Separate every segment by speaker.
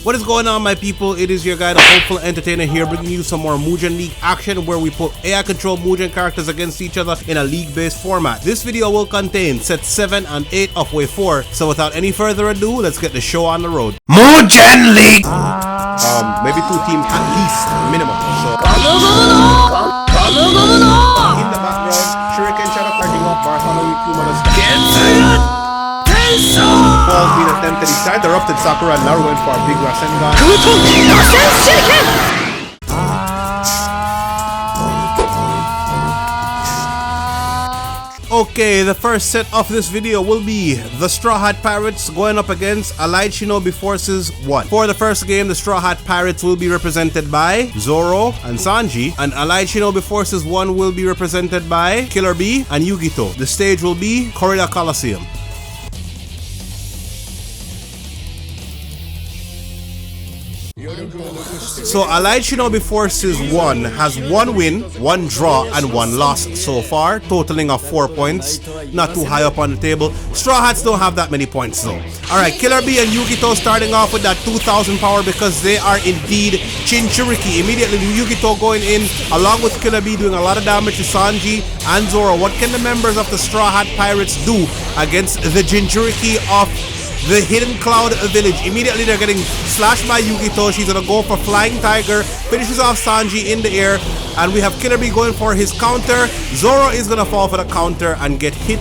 Speaker 1: What is going on, my people? It is your guy, the Hopeful Entertainer here, bringing you some more Mugen League action where we put AI-controlled Mugen characters against each other in a league-based format. This video will contain sets 7 and 8 of Wave 4, so without any further ado, let's get the show on the road.
Speaker 2: Mugen League!
Speaker 1: Maybe 2 teams at least, minimum. So in the background, Shuriken Shadow charging up, Bartholomew with Kuma the Balls being attempted inside the Erupted Sakura and now went for a big Rasengan. Okay, the first set of this video will be the Straw Hat Pirates going up against Allied Shinobi Forces 1. For the first game, the Straw Hat Pirates will be represented by Zoro and Sanji, and Allied Shinobi Forces 1 will be represented by Killer B and Yugito. The stage will be Corrida Coliseum. So Allied Shinobi Forces 1 has 1 win, 1 draw, and 1 loss so far, totaling of 4 points. Not too high up on the table. Straw Hats don't have that many points though. Alright, Killer B and Yugito starting off with that 2000 power because they are indeed Jinchuriki. Immediately Yugito going in along with Killer B doing a lot of damage to Sanji and Zoro. What can the members of the Straw Hat Pirates do against the Jinchuriki of the Hidden Cloud Village? Immediately they're getting slashed by Yugito. She's gonna go for Flying Tiger, finishes off Sanji in the air, and we have Killer B going for his counter. Zoro is gonna fall for the counter and get hit.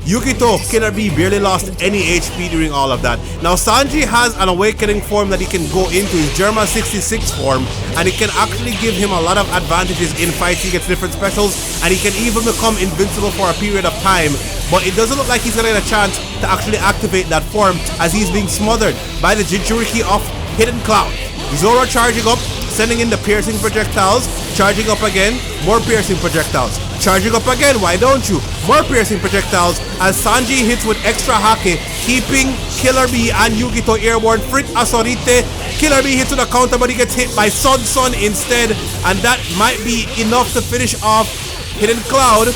Speaker 1: Yugito, Killer B barely lost any HP during all of that. Now Sanji has an awakening form that he can go into, his Germa 66 form, and it can actually give him a lot of advantages in fights. He gets different specials, and he can even become invincible for a period of time. But it doesn't look like he's gonna get a chance to actually activate that form as he's being smothered by the Jinchuriki of Hidden Cloud. Zoro charging up, sending in the piercing projectiles, charging up again, more piercing projectiles, charging up again, why don't you? More piercing projectiles as Sanji hits with extra hake, keeping Killer B and Yugito airborne. Frit Asorite, Killer B hits with a counter but he gets hit by Sun instead, and that might be enough to finish off Hidden Cloud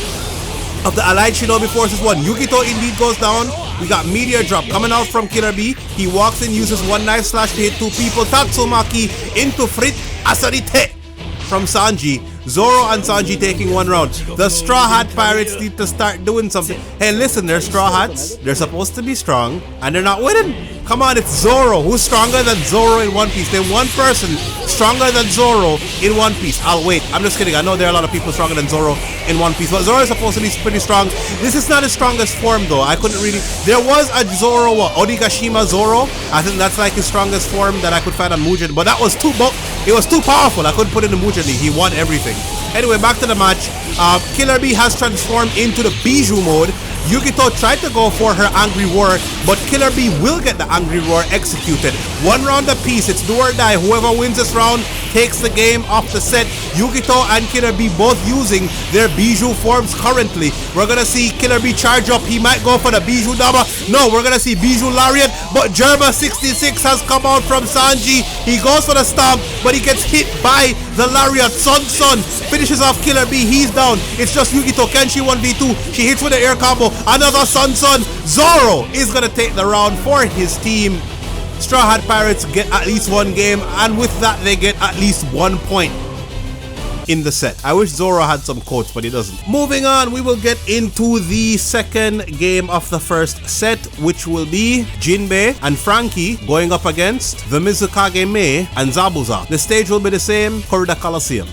Speaker 1: of the Allied Shinobi Forces 1. Yugito indeed goes down. We got Meteor Drop coming out from Killer B. He walks in, uses 1 knife slash to hit 2 people. Tatsumaki into Frit Asorite from Sanji. Zoro and Sanji taking 1 round. The Straw Hat Pirates need to start doing something. Hey, listen, they're Straw Hats. They're supposed to be strong, and they're not winning. Come on, it's Zoro. Who's stronger than Zoro in One Piece? They're one person stronger than Zoro in One Piece. I'll wait. I'm just kidding. I know there are a lot of people stronger than Zoro in One Piece, but Zoro is supposed to be pretty strong. This is not his strongest form, though. I couldn't really... There was a Zoro, Onigashima Zoro. I think that's like his strongest form that I could find on Mugen, but that was too... It was too powerful. I couldn't put it in the Mugen League. He won everything. Anyway, back to the match. Killer B has transformed into the Bijou mode. Yugito tried to go for her Angry Roar, but Killer B will get the Angry Roar executed. 1 round apiece. It's do or die. Whoever wins this round takes the game off the set. Yugito and Killer B both using their Bijou forms currently. We're gonna see Killer B charge up. He might go for the Bijou Dama. No, we're gonna see Bijou Lariat, but Germa 66 has come out from Sanji. He goes for the stomp, but he gets hit by the Lariat. Sun finishes off Killer B. He's down. It's just Yugito. Can she 1v2? She hits with the air combo. Another Sun. Zoro is gonna take the round for his team. Straw Hat Pirates get at least 1 game, and with that they get at least 1 point in the set. I wish Zoro had some quotes, but he doesn't. Moving on, we will get into the second game of the first set, which will be Jinbei and Frankie going up against the Mizukage Mei and Zabuza. The stage will be the same, Corrida Coliseum.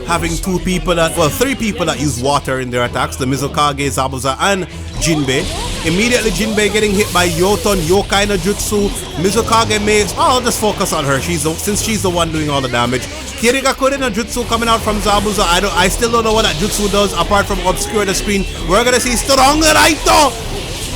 Speaker 1: Having 2 people that, well, 3 people that use water in their attacks, the Mizukage, Zabuza, and Jinbei. Immediately Jinbei getting hit by Yoton, Yokai no Jutsu. Mizukage makes, I'll just focus on her, since she's the one doing all the damage. Kirigakure no Jutsu coming out from Zabuza. I still don't know what that Jutsu does apart from obscure the screen. We're gonna see Stronger Raito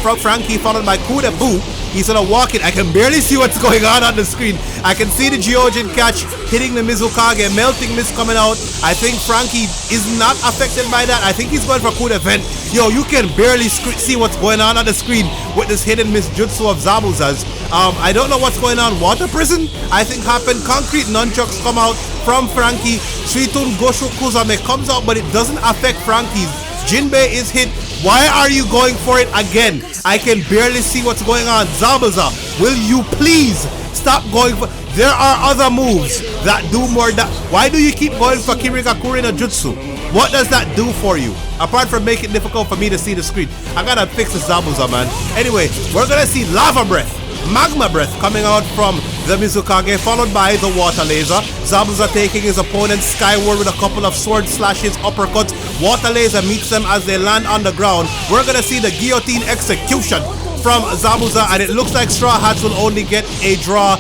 Speaker 1: from Frankie, followed by Kude Boo. He's gonna walk it. I can barely see what's going on the screen. I can see the Gyojin catch hitting the Mizukage, melting mist coming out. I think Frankie is not affected by that. I think he's going for Kude Vent. Yo, you can barely see what's going on the screen with this hidden mist jutsu of Zabuza's. I don't know what's going on. Water prison, I think happened. Concrete nunchucks come out from Frankie. Suitun Gosho Kuzame comes out, but it doesn't affect Frankie's Jinbei is hit. Why are you going for it again? I can barely see what's going on. Zabuza, will you please stop going for... There are other moves that do more that... Why do you keep going for Kirigakure no Jutsu? What does that do for you? Apart from making it difficult for me to see the screen. I gotta fix the Zabuza, man. Anyway, we're gonna see Lava Breath, Magma Breath coming out from the Mizukage, followed by the Water Laser. Zabuza taking his opponent skyward with a couple of sword slashes, uppercuts. Water Laser meets them as they land on the ground. We're gonna see the Guillotine Execution from Zabuza, and it looks like Straw Hats will only get a draw.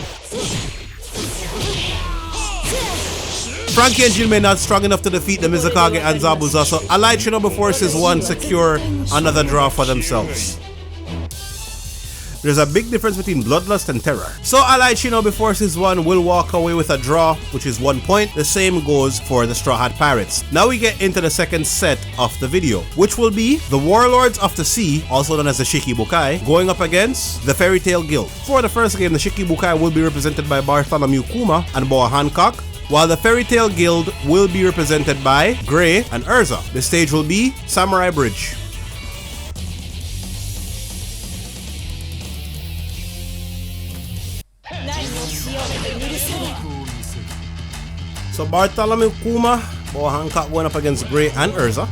Speaker 1: Frankie and Jinbei not strong enough to defeat the Mizukage and Zabuza, so Allied Shinobi Forces 1 secure another draw for themselves. There's a big difference between Bloodlust and Terror. So Allied Shinobi Forces 1 will walk away with a draw, which is 1 point. The same goes for the Straw Hat Pirates. Now we get into the second set of the video, which will be the Warlords of the Sea, also known as the Shikibukai, going up against the Fairy Tail Guild. For the first game, the Shikibukai will be represented by Bartholomew Kuma and Boa Hancock, while the Fairy Tail Guild will be represented by Gray and Urza. The stage will be Samurai Bridge. So Bartholomew Kuma, Boa Hancock going up against Gray and Urza.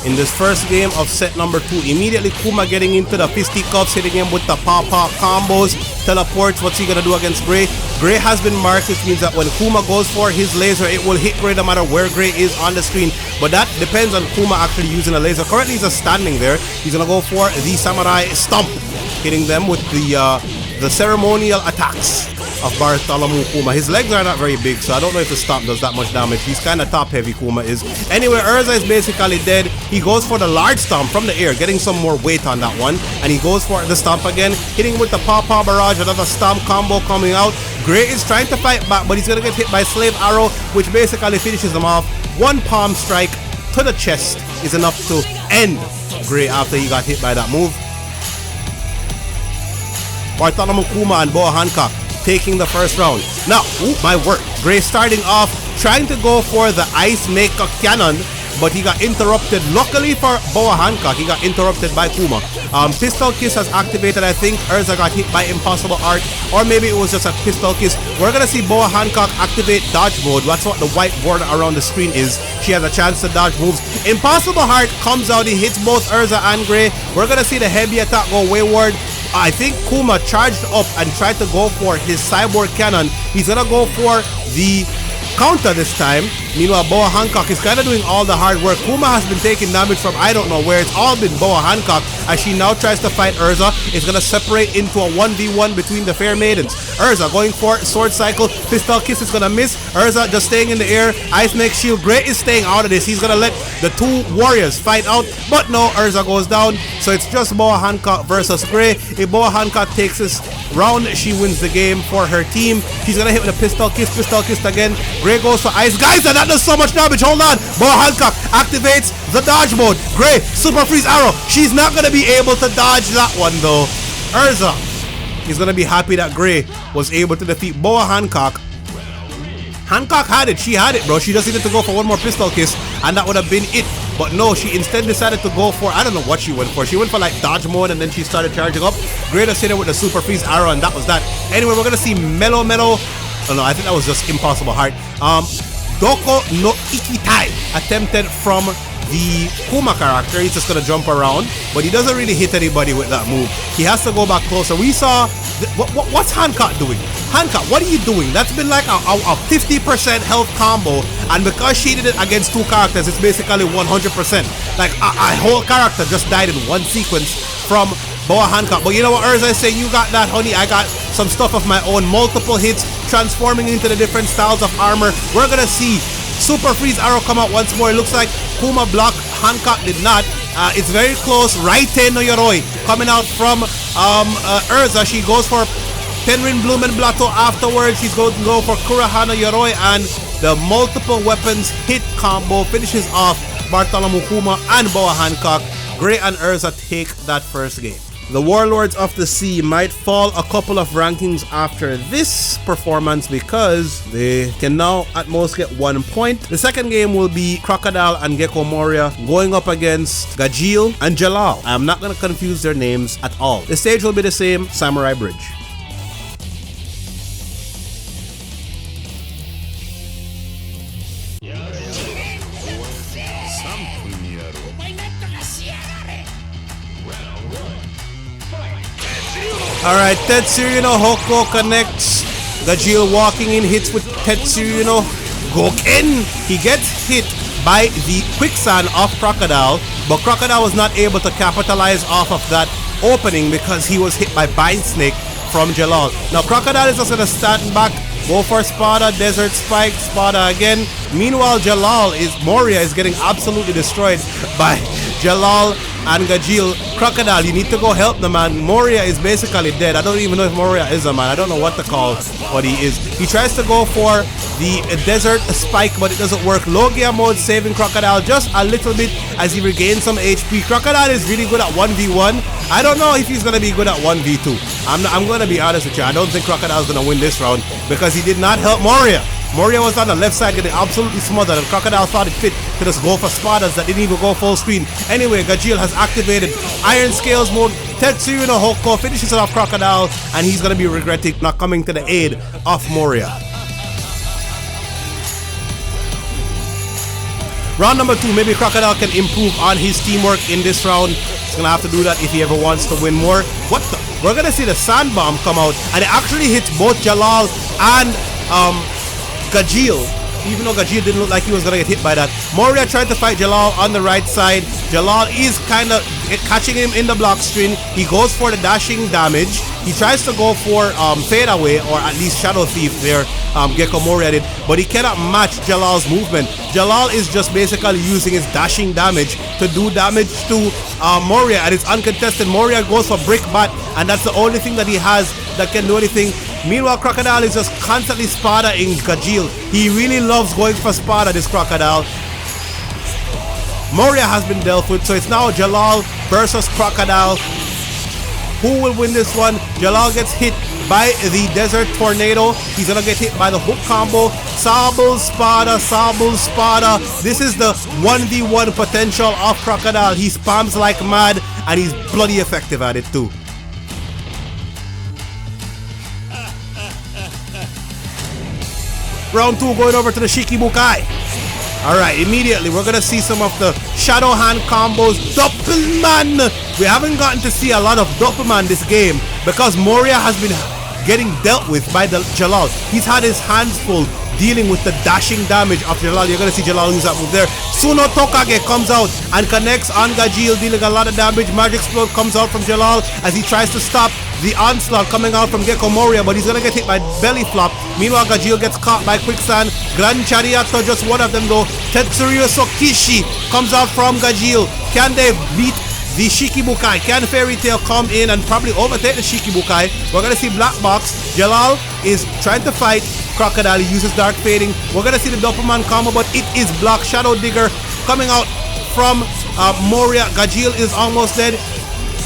Speaker 1: In this first game of set number 2, immediately Kuma getting into the fisticuffs, hitting him with the pop-pop combos, teleports. What's he gonna do against Gray? Gray has been marked, which means that when Kuma goes for his laser, it will hit Gray no matter where Gray is on the screen. But that depends on Kuma actually using a laser. Currently he's just standing there. He's gonna go for the Samurai Stomp, hitting them with the ceremonial attacks of Bartholomew Kuma. His legs are not very big, so I don't know if the stomp does that much damage. He's kind of top heavy, Kuma is. Anyway, Urza is basically dead. He goes for the large stomp from the air, getting some more weight on that one. And he goes for the stomp again, hitting with the Pawpaw Barrage, another stomp combo coming out. Gray is trying to fight back, but he's going to get hit by Slave Arrow, which basically finishes him off. One palm strike to the chest is enough to end Gray after he got hit by that move. Bartholomew Kuma and Boa Hancock taking the first round. Now, my word, Gray starting off trying to go for the Ice Maker Cannon, but he got interrupted. Luckily for Boa Hancock, he got interrupted by Kuma. Pistol Kiss has activated. I think Urza got hit by Impossible Art, or maybe it was just a Pistol Kiss. We're gonna see Boa Hancock activate dodge mode. That's what the white border around the screen is. She has a chance to dodge moves. Impossible Heart comes out. He hits both Urza and Gray. We're gonna see the heavy attack go wayward. I think Kuma charged up and tried to go for his Cyborg Cannon. He's gonna go for the counter this time. Meanwhile, Boa Hancock is kind of doing all the hard work. Kuma has been taking damage from I don't know where. It's all been Boa Hancock as she now tries to fight Urza. It's going to separate into a 1v1 between the Fair Maidens. Urza going for Sword Cycle. Pistol Kiss is going to miss. Urza just staying in the air. Ice Make Shield. Gray is staying out of this. He's going to let the two warriors fight out. But no, Urza goes down. So it's just Boa Hancock versus Gray. If Boa Hancock takes this round, she wins the game for her team. She's going to hit with a Pistol Kiss. Pistol Kiss again. Gray goes for Ice. Guys, that does so much damage. Hold on. Boa Hancock activates the dodge mode. Gray, Super Freeze Arrow. She's not going to be able to dodge that one though. Urza is going to be happy that Gray was able to defeat Boa Hancock. Hancock had it. She had it, bro. She just needed to go for one more Pistol Kiss and that would have been it. But no, she instead decided to go for, I don't know what she went for. She went for like dodge mode and then she started charging up. Gray just hit her with the Super Freeze Arrow and that was that. Anyway, we're going to see Mellow. Oh no, I think that was just Impossible Heart. Doko no Ikitai attempted from the Kuma character. He's just gonna jump around, but he doesn't really hit anybody with that move. He has to go back closer. We saw what's Hancock doing? Hancock, what are you doing? That's been like a 50% health combo, and because she did it against two characters, it's basically 100%. Like a whole character just died in one sequence from Boa Hancock. But you know what Urza is saying? You got that, honey. I got some stuff of my own. Multiple hits, transforming into the different styles of armor. We're gonna see Super Freeze Arrow come out once more. It looks like Kuma blocked. Hancock did not. It's very close. Raite no Yoroi coming out from Urza. She goes for Tenrin Blumen Blato afterwards. She's going to go for Kuraha no Yoroi, and the multiple weapons hit combo finishes off Bartholomew Kuma and Boa Hancock. Gray and Urza take that first game. The Warlords of the Sea might fall a couple of rankings after this performance because they can now at most get 1 point. The second game will be Crocodile and Gecko Moria going up against Gajeel and Jalal. I'm not going to confuse their names at all. The stage will be the same, Samurai Bridge. Alright, Tetsuya no Hoko connects. Gajeel walking in, hits with Tetsuya no Goken. He gets hit by the quicksand of Crocodile, but Crocodile was not able to capitalize off of that opening because he was hit by Bind Snake from Jalal. Now Crocodile is just going to stand back, go for Spada, Desert Spike, Spada again. Meanwhile, Moria is getting absolutely destroyed by Jalal and Gajeel. Crocodile, you need to go help the man. Moria is basically dead. I don't even know if Moria is a man. I don't know what to call what he is. He tries to go for the Desert Spike, but it doesn't work. Logia mode saving Crocodile just a little bit as he regains some HP. Crocodile is really good at 1v1. I don't know if he's going to be good at 1v2. I'm going to be honest with you. I don't think Crocodile is going to win this round because he did not help Moria. Moria was on the left side getting absolutely smothered, and Crocodile thought it fit to just go for Spadas that didn't even go full screen. Anyway, Gajeel has activated Iron Scales mode. Tetsuya no Hoko finishes it off Crocodile, and he's going to be regretting not coming to the aid of Moria. Round number 2, maybe Crocodile can improve on his teamwork in this round. He's going to have to do that if he ever wants to win more. What the? We're going to see the Sand Bomb come out, and it actually hits both Jalal and Gajeel, even though Gajeel didn't look like he was going to get hit by that. Moria tried to fight Jalal on the right side. Jalal is kind of catching him in the block string. He goes for the dashing damage. He tries to go for fade away, or at least Shadow Thief there, Gecko Moria did, but he cannot match Jalal's movement. Jalal is just basically using his dashing damage to do damage to Moria, and it's uncontested. Moria goes for Brick Bat, and that's the only thing that he has that can do anything. Meanwhile, Crocodile is just constantly Spada-ing Gajeel. He really loves going for Spada, this Crocodile. Moria has been dealt with, so it's now Jalal versus Crocodile. Who will win this one? Jalal gets hit by the Desert Tornado. He's gonna get hit by the hook combo. Sabul Spada, Sabul Spada. This is the 1v1 potential of Crocodile. He spams like mad, and he's bloody effective at it too. Round 2 going over to the Shikibukai. Alright, immediately we're going to see some of the Shadow Hand combos. Doppelman! We haven't gotten to see a lot of Doppelman this game because Moria has been getting dealt with by the Jalal. He's had his hands full dealing with the dashing damage of Jalal. You're going to see Jalal use that move there. Suno Tokage comes out and connects on Gajeel, dealing a lot of damage. Magic Explode comes out from Jalal as he tries to stop the onslaught coming out from Gecko Moria, but he's going to get hit by Belly Flop. Meanwhile, Gajeel gets caught by Quicksand. Grand Chariato, just one of them though. Tetsuya Sokishi comes out from Gajeel. Can they beat the Shikibukai? Can Fairy Tail come in and probably overtake the Shikibukai? We're going to see Black Box. Jalal is trying to fight Crocodile. He uses Dark Fading. We're going to see the Doppelman combo, but it is blocked. Shadow Digger coming out from Moria. Gajeel is almost dead.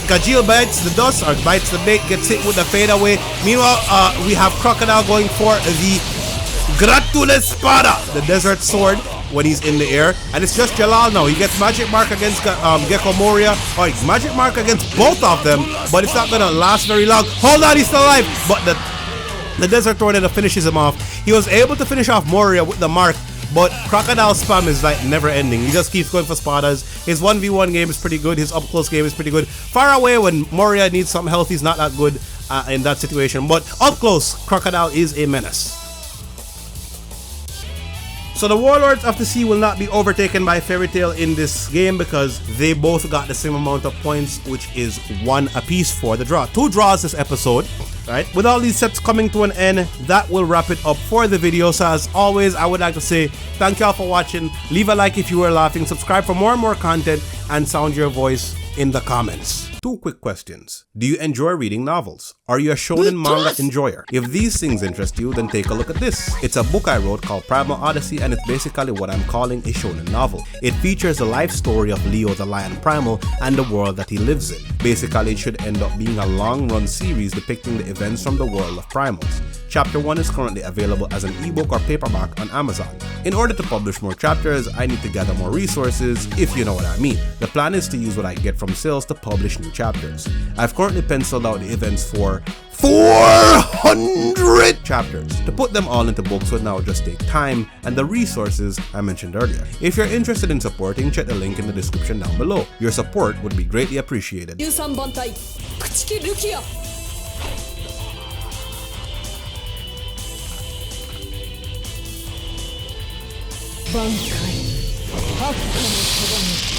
Speaker 1: Gajeel bites the dust, or bites the bait, gets hit with the fade away. Meanwhile, we have Crocodile going for the Gratule Spada, the Desert Sword, when he's in the air. And it's just Jalal now. He gets Magic Mark against Gecko Moria, or Magic Mark against both of them, but it's not going to last very long. Hold on, he's still alive, but the Desert Tornado finishes him off. He was able to finish off Moria with the mark, but Crocodile spam is like never ending. He just keeps going for Spadas. His 1v1 game is pretty good. His up close game is pretty good. Far away, when Moria needs some health, he's not that good in that situation. But up close, Crocodile is a menace. So the Warlords of the Sea will not be overtaken by Fairy Tail in this game because they both got the same amount of points, which is 1 apiece for the draw. 2 draws this episode, right? With all these sets coming to an end, that will wrap it up for the video. So as always, I would like to say thank y'all for watching. Leave a like if you were laughing, subscribe for more and more content, and sound your voice in the comments. 2 quick questions. Do you enjoy reading novels? Are you a shonen manga enjoyer? If these things interest you, then take a look at this. It's a book I wrote called Primal Odyssey, and it's basically what I'm calling a shonen novel. It features the life story of Leo the Lion Primal and the world that he lives in. Basically, it should end up being a long-run series depicting the events from the world of primals. Chapter 1 is currently available as an ebook or paperback on Amazon. In order to publish more chapters, I need to gather more resources, if you know what I mean. The plan is to use what I get from sales to publish new chapters. I've currently penciled out the events for 400 chapters. To put them all into books would now just take time and the resources I mentioned earlier. If you're interested in supporting, check the link in the description down below. Your support would be greatly appreciated.
Speaker 2: 13番隊朽木ルキア挽回白虎のそばに